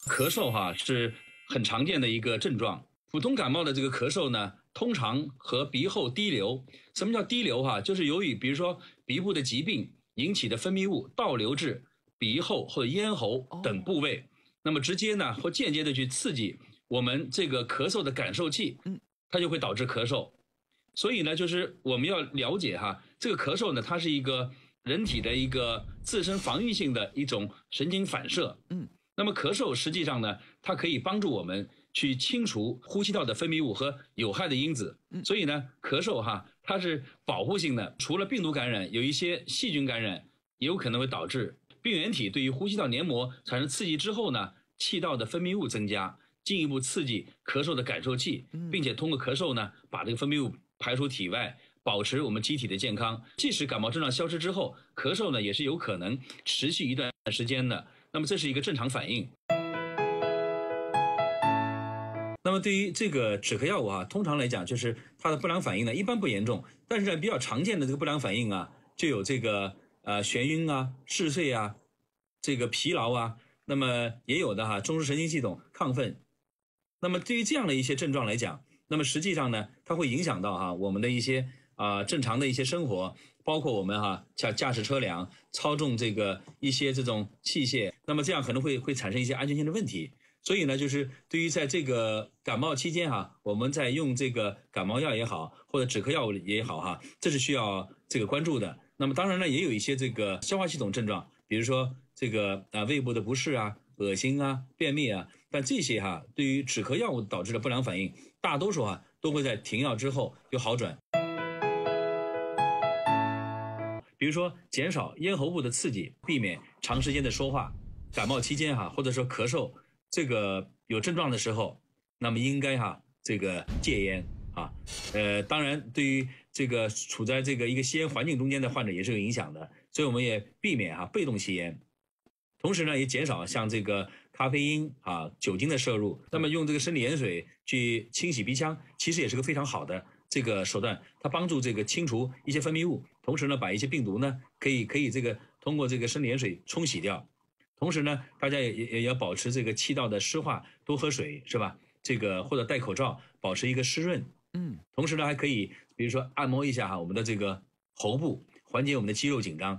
咳嗽是很常见的一个症状。普通感冒的这个咳嗽呢，通常和鼻后滴流。什么叫滴流就是由于比如说鼻部的疾病引起的分泌物倒流至鼻后或者咽喉等部位，那么直接呢或间接的去刺激我们这个咳嗽的感受器，它就会导致咳嗽。所以呢，就是我们要了解这个咳嗽呢，它是一个人体的一个自身防御性的一种神经反射。那么咳嗽实际上呢，它可以帮助我们去清除呼吸道的分泌物和有害的因子。所以呢，咳嗽它是保护性的，除了病毒感染，有一些细菌感染也有可能会导致病原体对于呼吸道黏膜产生刺激之后呢，气道的分泌物增加，进一步刺激咳嗽的感受器，并且通过咳嗽呢，把这个分泌物排出体外，保持我们机体的健康。即使感冒症状消失之后，咳嗽呢也是有可能持续一段时间的。那么这是一个正常反应。那么对于这个止咳药物通常来讲就是它的不良反应呢一般不严重，但是呢比较常见的这个不良反应就有这个眩晕嗜睡这个疲劳那么也有的中枢神经系统亢奋。那么对于这样的一些症状来讲，那么实际上呢它会影响到我们的一些正常的一些生活，包括我们驾驶车辆、操纵这个一些这种器械，那么这样可能会产生一些安全性的问题。所以呢，就是对于在这个感冒期间我们在用这个感冒药也好，或者止咳药物也好这是需要这个关注的。那么当然呢，也有一些这个消化系统症状，比如说这个胃部的不适恶心便秘但这些对于止咳药物导致的不良反应，大多数都会在停药之后有好转。比如说减少咽喉部的刺激，避免长时间的说话。感冒期间或者说咳嗽这个有症状的时候，那么应该这个戒烟当然对于这个处在这个一个吸烟环境中间的患者也是有影响的，所以我们也避免被动吸烟。同时呢，也减少像这个咖啡因酒精的摄入。那么用这个生理盐水去清洗鼻腔，其实也是个非常好的这个手段，它帮助这个清除一些分泌物，同时呢，把一些病毒呢可以这个通过这个生理盐水冲洗掉。同时呢，大家也要保持这个气道的湿化，多喝水是吧？这个或者戴口罩，保持一个湿润。同时呢，还可以比如说按摩一下我们的这个喉部，缓解我们的肌肉紧张。